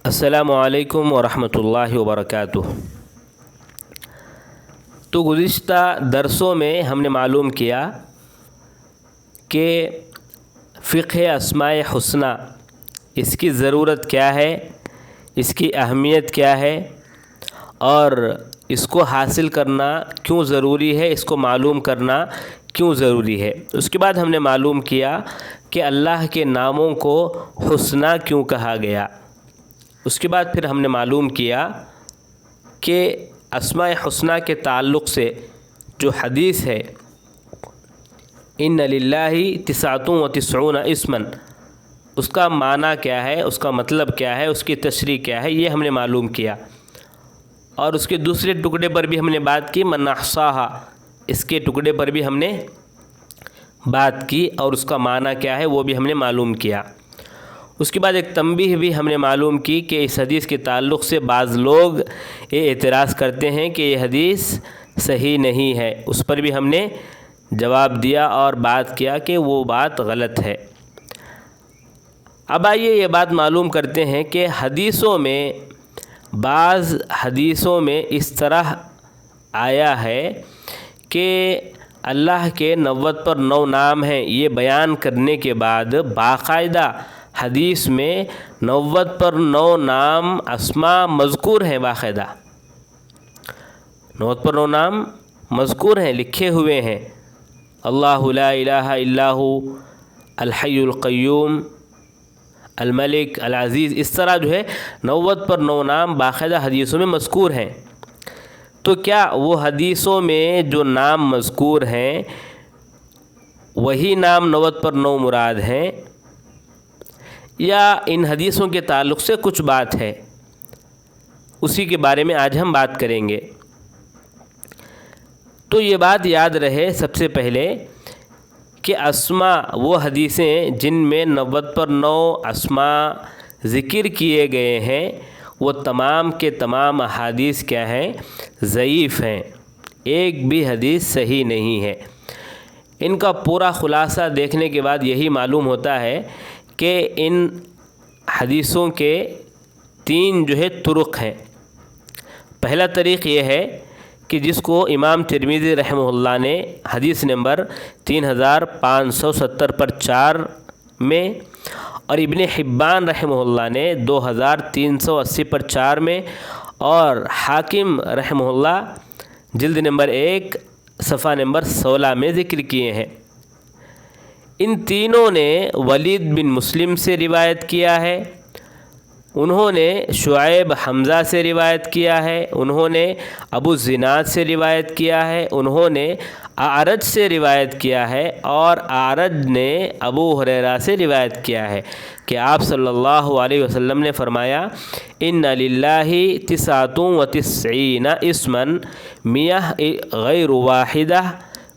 السلام علیکم ورحمۃ اللہ وبرکاتہ۔ تو گزشتہ درسوں میں ہم نے معلوم کیا کہ فقہ اسماء حسنی اس کی ضرورت کیا ہے، اس کی اہمیت کیا ہے اور اس کو حاصل کرنا کیوں ضروری ہے، اس کو معلوم کرنا کیوں ضروری ہے۔ اس کے بعد ہم نے معلوم کیا کہ اللہ کے ناموں کو حسنی کیوں کہا گیا۔ اس کے بعد پھر ہم نے معلوم کیا کہ اسماء حسنی کے تعلق سے جو حدیث ہے ان للہ 99 اسما، اس کا معنی کیا ہے، اس کا مطلب کیا ہے، اس کی تشریح کیا ہے، یہ ہم نے معلوم کیا۔ اور اس کے دوسرے ٹکڑے پر بھی ہم نے بات کی، من احصاہا، اس کے ٹکڑے پر بھی ہم نے بات کی اور اس کا معنی کیا ہے وہ بھی ہم نے معلوم کیا۔ اس کے بعد ایک تنبیہ بھی ہم نے معلوم کی کہ اس حدیث کے تعلق سے بعض لوگ یہ اعتراض کرتے ہیں کہ یہ حدیث صحیح نہیں ہے، اس پر بھی ہم نے جواب دیا اور بات کیا کہ وہ بات غلط ہے۔ اب آئیے یہ بات معلوم کرتے ہیں کہ حدیثوں میں بعض حدیثوں میں اس طرح آیا ہے کہ اللہ کے 99 نام ہیں، یہ بیان کرنے کے بعد باقاعدہ حدیث میں 99 نام اسماء مذکور ہیں، باقاعدہ 99 نام مذکور ہیں، لکھے ہوئے ہیں، اللہ لا الہ الا ہو، الحی القیوم، الملک، العزیز، اس طرح جو ہے 99 نام باقاعدہ حدیثوں میں مذکور ہیں۔ تو کیا وہ حدیثوں میں جو نام مذکور ہیں وہی نام 99 مراد ہیں یا ان حدیثوں کے تعلق سے کچھ بات ہے؟ اسی کے بارے میں آج ہم بات کریں گے۔ تو یہ بات یاد رہے سب سے پہلے کہ اسماء وہ حدیثیں جن میں 99 اسماء ذکر کیے گئے ہیں وہ تمام کے تمام احادیث کیا ہیں؟ ضعیف ہیں، ایک بھی حدیث صحیح نہیں ہے۔ ان کا پورا خلاصہ دیکھنے کے بعد یہی معلوم ہوتا ہے کہ ان حدیثوں کے 3 جو ہے طرق ہیں۔ پہلا طریق یہ ہے کہ جس کو امام ترمذی رحمہ اللہ نے حدیث نمبر 3570 پر 4 میں اور ابن حبان رحمہ اللہ نے 2380 پر 4 میں اور حاکم رحمہ اللہ جلد نمبر 1 صفحہ نمبر 16 میں ذکر کیے ہیں۔ ان تینوں نے ولید بن مسلم سے روایت کیا ہے، انہوں نے شعیب حمزہ سے روایت کیا ہے، انہوں نے ابو الزناد سے روایت کیا ہے، انہوں نے اعرج سے روایت کیا ہے اور اعرج نے ابو ہریرہ سے روایت کیا ہے کہ آپ صلی اللہ علیہ وسلم نے فرمایا ان للہ 99 اسما 100 غیر واحدہ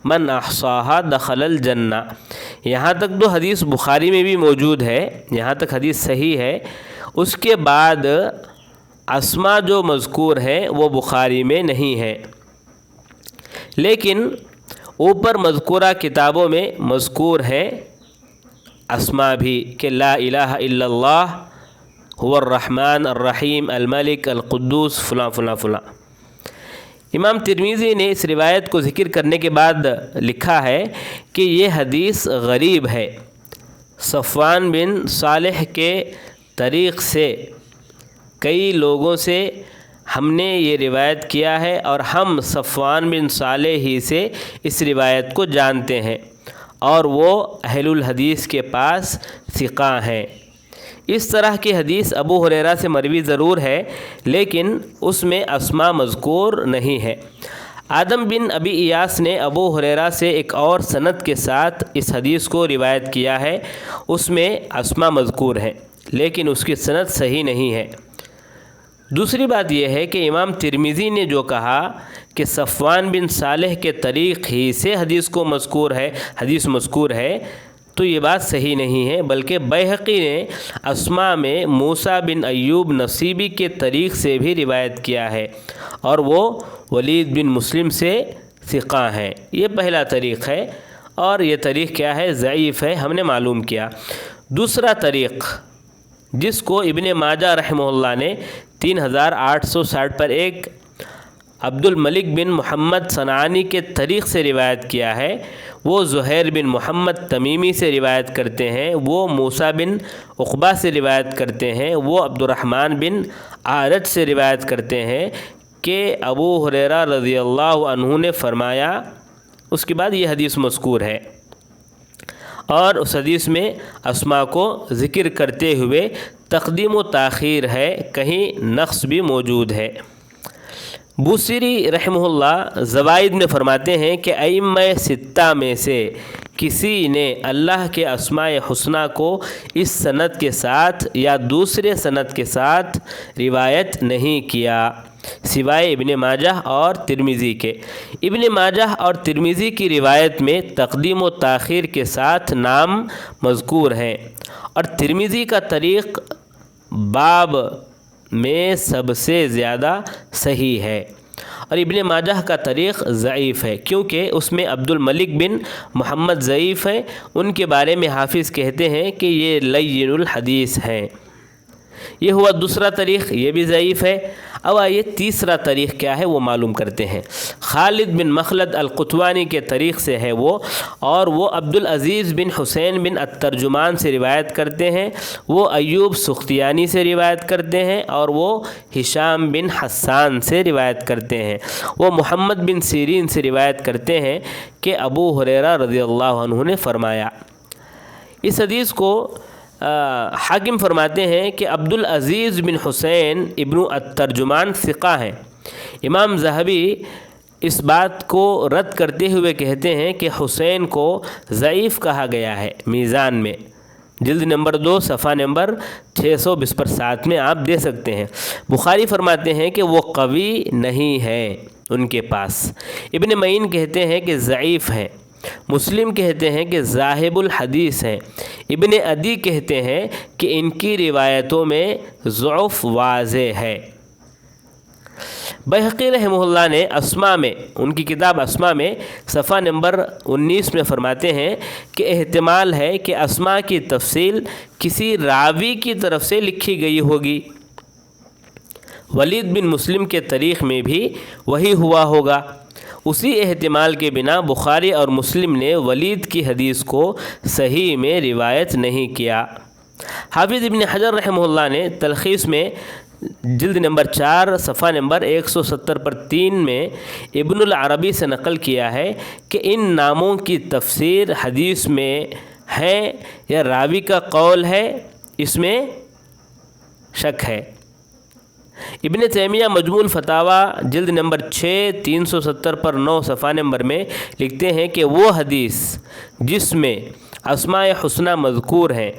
من احصاہا دخل الجنہ۔ یہاں تک تو حدیث بخاری میں بھی موجود ہے، یہاں تک حدیث صحیح ہے۔ اس کے بعد اسماء جو مذکور ہیں وہ بخاری میں نہیں ہیں، لیکن اوپر مذکورہ کتابوں میں مذکور ہیں اسماء بھی کہ لا الہ الا اللہ، هو الرحمن الرحیم، الملک، القدوس، فلاں فلاں فلاں۔ امام ترمذی نے اس روایت کو ذکر کرنے کے بعد لکھا ہے کہ یہ حدیث غریب ہے، صفوان بن صالح کے طریق سے کئی لوگوں سے ہم نے یہ روایت کیا ہے اور ہم صفوان بن صالح ہی سے اس روایت کو جانتے ہیں اور وہ اہل الحدیث کے پاس ثقہ ہیں۔ اس طرح کی حدیث ابو ہریرہ سے مروی ضرور ہے لیکن اس میں اسماء مذکور نہیں ہے۔ آدم بن ابی ایاس نے ابو ہریرہ سے ایک اور سند کے ساتھ اس حدیث کو روایت کیا ہے، اس میں اسماء مذکور ہیں لیکن اس کی سند صحیح نہیں ہے۔ دوسری بات یہ ہے کہ امام ترمذی نے جو کہا کہ صفوان بن صالح کے طریق ہی سے حدیث مذکور ہے تو یہ بات صحیح نہیں ہے، بلکہ بیہقی نے اسماء میں موسیٰ بن ایوب نصیبی کے طریق سے بھی روایت کیا ہے اور وہ ولید بن مسلم سے ثقہ ہیں۔ یہ پہلا طریق ہے اور یہ طریق کیا ہے؟ ضعیف ہے، ہم نے معلوم کیا۔ دوسرا طریق جس کو ابن ماجہ رحمہ اللہ نے 3860 پر ایک عبد الملک بن محمد صنعانی کے طریق سے روایت کیا ہے، وہ زہیر بن محمد تمیمی سے روایت کرتے ہیں، وہ موسیٰ بن عقبہ سے روایت کرتے ہیں، وہ عبد الرحمن بن اعرج سے روایت کرتے ہیں کہ ابو ہریرہ رضی اللہ عنہ نے فرمایا۔ اس کے بعد یہ حدیث مذکور ہے، اور اس حدیث میں اسماء کو ذکر کرتے ہوئے تقدیم و تاخیر ہے، کہیں نقص بھی موجود ہے۔ بوصیری رحمہ اللہ زوائد میں فرماتے ہیں کہ ائمہ ستہ میں سے کسی نے اللہ کے اسماء حسنی کو اس سند کے ساتھ یا دوسرے سند کے ساتھ روایت نہیں کیا سوائے ابن ماجہ اور ترمذی کے۔ ابن ماجہ اور ترمذی کی روایت میں تقدیم و تاخیر کے ساتھ نام مذکور ہیں، اور ترمذی کا طریق باب میں سب سے زیادہ صحیح ہے، اور ابن ماجہ کا طریق ضعیف ہے، کیونکہ اس میں عبد الملک بن محمد ضعیف ہے۔ ان کے بارے میں حافظ کہتے ہیں کہ یہ لین الحدیث ہیں۔ یہ ہوا دوسرا طریق، یہ بھی ضعیف ہے۔ اب آئیے تیسرا طریق کیا ہے وہ معلوم کرتے ہیں۔ خالد بن مخلد القطوانی کے طریق سے ہے وہ، اور وہ عبد العزیز بن حسین بن الترجمان سے روایت کرتے ہیں، وہ ایوب سختیانی سے روایت کرتے ہیں، اور وہ ہشام بن حسان سے روایت کرتے ہیں، وہ محمد بن سیرین سے روایت کرتے ہیں کہ ابو ہریرہ رضی اللہ عنہ نے فرمایا۔ اس حدیث کو حاکم فرماتے ہیں کہ عبد العزیز بن حسین ابن الترجمان ثقہ ہیں۔ امام ذہبی اس بات کو رد کرتے ہوئے کہتے ہیں کہ حسین کو ضعیف کہا گیا ہے۔ میزان میں جلد نمبر 2 صفحہ نمبر 627 میں آپ دے سکتے ہیں۔ بخاری فرماتے ہیں کہ وہ قوی نہیں ہے ان کے پاس۔ ابن معین کہتے ہیں کہ ضعیف ہے۔ مسلم کہتے ہیں کہ ذاہب الحدیث ہیں۔ ابن عدی کہتے ہیں کہ ان کی روایتوں میں ضعف واضح ہے۔ بہقی رحمہ اللہ نے اسماء میں، ان کی کتاب اسماء میں صفحہ نمبر 19 میں فرماتے ہیں کہ احتمال ہے کہ اسماء کی تفصیل کسی راوی کی طرف سے لکھی گئی ہوگی۔ ولید بن مسلم کے طریق میں بھی وہی ہوا ہوگا۔ اسی احتمال کے بنا بخاری اور مسلم نے ولید کی حدیث کو صحیح میں روایت نہیں کیا۔ حافظ ابن حجر رحمہ اللہ نے تلخیص میں جلد نمبر 4 صفحہ نمبر 170 پر 3 میں ابن العربی سے نقل کیا ہے کہ ان ناموں کی تفسیر حدیث میں ہے یا راوی کا قول ہے، اس میں شک ہے۔ ابن تیمیہ مجموع الفتاوی جلد نمبر 6 370 پر 9 صفحہ نمبر میں لکھتے ہیں کہ وہ حدیث جس میں اسماء حسنی مذکور ہیں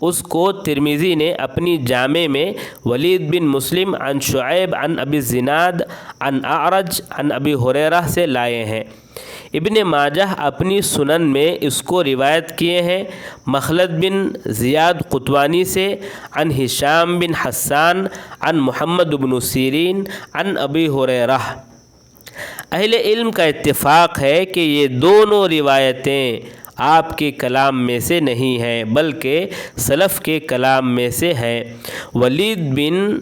اس کو ترمذی نے اپنی جامع میں ولید بن مسلم عن شعیب عن ابی الزناد عن اعرج عن ابی ہریرہ سے لائے ہیں۔ ابن ماجہ اپنی سنن میں اس کو روایت کیے ہیں مخلد بن زیاد قطوانی سے عن ہشام بن حسان عن محمد بن سیرین عن ابی ہریرہ۔ اہل علم کا اتفاق ہے کہ یہ دونوں روایتیں آپ کے کلام میں سے نہیں ہیں بلکہ سلف کے کلام میں سے ہیں۔ ولید بن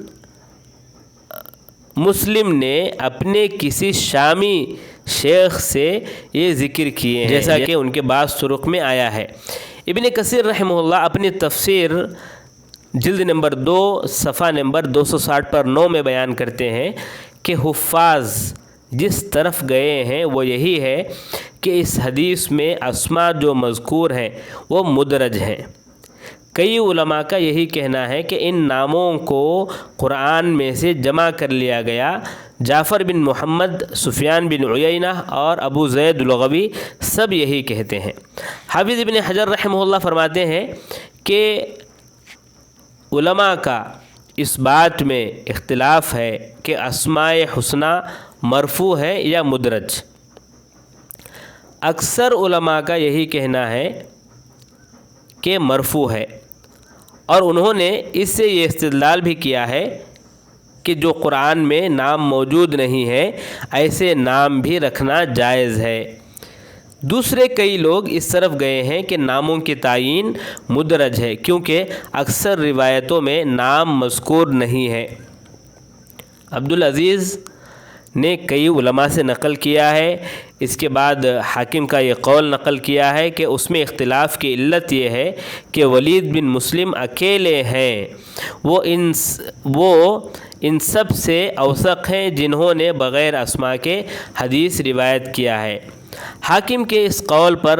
مسلم نے اپنے کسی شامی شیخ سے یہ ذکر کیے ہیں جیسا کہ ان کے بعض طرق میں آیا ہے۔ ابن کثیر رحمہ اللہ اپنی تفسیر جلد نمبر 2 صفحہ نمبر 260 پر 9 میں بیان کرتے ہیں کہ حفاظ جس طرف گئے ہیں وہ یہی ہے کہ اس حدیث میں اسماء جو مذکور ہیں وہ مدرج ہیں۔ کئی علماء کا یہی کہنا ہے کہ ان ناموں کو قرآن میں سے جمع کر لیا گیا۔ جعفر بن محمد، سفیان بن عیینہ اور ابو زید لغوی سب یہی کہتے ہیں۔ حافظ ابن حجر رحمہ اللہ فرماتے ہیں کہ علماء کا اس بات میں اختلاف ہے کہ اسماء حسنی مرفوع ہے یا مدرج۔ اکثر علماء کا یہی کہنا ہے کہ مرفوع ہے، اور انہوں نے اس سے یہ استدلال بھی کیا ہے کہ جو قرآن میں نام موجود نہیں ہے ایسے نام بھی رکھنا جائز ہے۔ دوسرے کئی لوگ اس طرف گئے ہیں کہ ناموں کی تعین مدرج ہے کیونکہ اکثر روایتوں میں نام مذکور نہیں ہے۔ عبدالعزیز نے کئی علماء سے نقل کیا ہے، اس کے بعد حاکم کا یہ قول نقل کیا ہے کہ اس میں اختلاف کی علت یہ ہے کہ ولید بن مسلم اکیلے ہیں، وہ ان سب سے اوثق ہیں جنہوں نے بغیر اسماء کے حدیث روایت کیا ہے۔ حاکم کے اس قول پر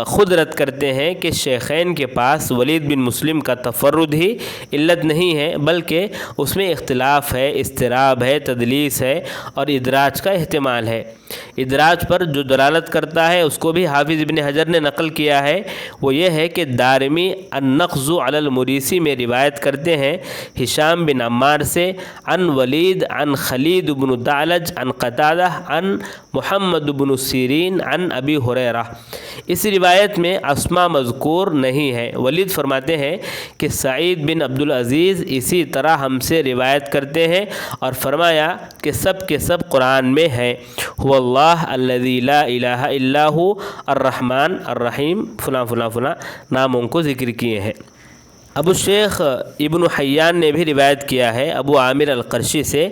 خود رد کرتے ہیں کہ شیخین کے پاس ولید بن مسلم کا تفرد ہی علت نہیں ہے، بلکہ اس میں اختلاف ہے، اضطراب ہے، تدلیس ہے اور ادراج کا احتمال ہے۔ ادراج پر جو دلالت کرتا ہے اس کو بھی حافظ ابن حجر نے نقل کیا ہے، وہ یہ ہے کہ دارمی النقض علی المریسی میں روایت کرتے ہیں ہشام بن عمار سے عن ولید عن خلید بن دعلج عن قتادہ عن محمد بن سیرین عن ابی ہریرہ۔ اس روایت میں اسماء مذکور نہیں ہے۔ ولید فرماتے ہیں کہ سعید بن عبدالعزیز اسی طرح ہم سے روایت کرتے ہیں اور فرمایا کہ سب کے سب قرآن میں ہیں، هو اللہ الذی لا الہ الا هو الرحمن الرحیم، فلاں فلاں فلاں ناموں کو ذکر کیے ہیں۔ ابو شیخ ابن حیان نے بھی روایت کیا ہے ابو عامر القرشی سے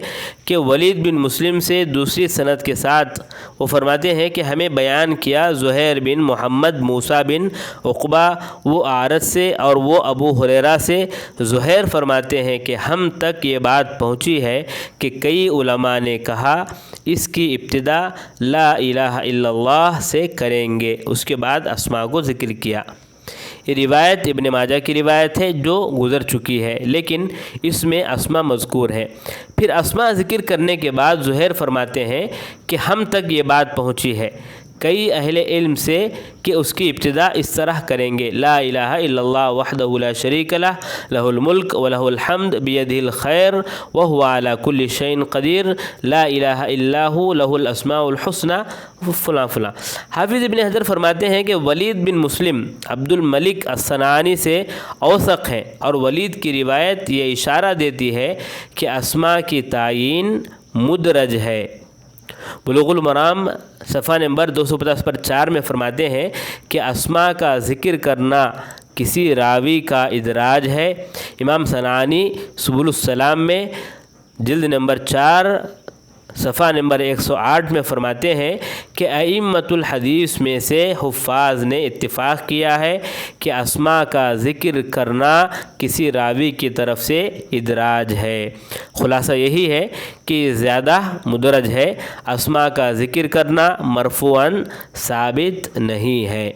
کہ ولید بن مسلم سے دوسری سند کے ساتھ وہ فرماتے ہیں کہ ہمیں بیان کیا زہیر بن محمد موسیٰ بن عقبہ، وہ اعرج سے اور وہ ابو ہریرہ سے۔ زہیر فرماتے ہیں کہ ہم تک یہ بات پہنچی ہے کہ کئی علماء نے کہا اس کی ابتدا لا الہ الا اللہ سے کریں گے، اس کے بعد اسماء کو ذکر کیا۔ یہ روایت ابن ماجہ کی روایت ہے جو گزر چکی ہے، لیکن اس میں اسماء مذکور ہے۔ پھر اسماء ذکر کرنے کے بعد زہیر فرماتے ہیں کہ ہم تک یہ بات پہنچی ہے کئی اہل علم سے کہ اس کی ابتدا اس طرح کریں گے، لا الہ الا اللہ وحدہ لا شریک لہ، لہ الملک ولہ الحمد بیدہ الخیر وہو علی کل شیء قدیر، لا الہ الا ہو لہ الاسماء الحسنی، فلاں فلاں۔ حافظ ابن حجر فرماتے ہیں کہ ولید بن مسلم عبد الملک الصنعانی سے اوثق ہیں، اور ولید کی روایت یہ اشارہ دیتی ہے کہ اسماء کی تعین مدرج ہے۔ بلوغ المرام صفحہ نمبر 250 پر 4 میں فرماتے ہیں کہ اسماء کا ذکر کرنا کسی راوی کا ادراج ہے۔ امام صنعانی سبل السلام میں جلد نمبر 4 صفحہ نمبر 108 میں فرماتے ہیں کہ ائمۃ الحدیث میں سے حفاظ نے اتفاق کیا ہے کہ اسماء کا ذکر کرنا کسی راوی کی طرف سے ادراج ہے۔ خلاصہ یہی ہے کہ یہ زیادہ مدرج ہے، اسماء کا ذکر کرنا مرفوعاً ثابت نہیں ہے۔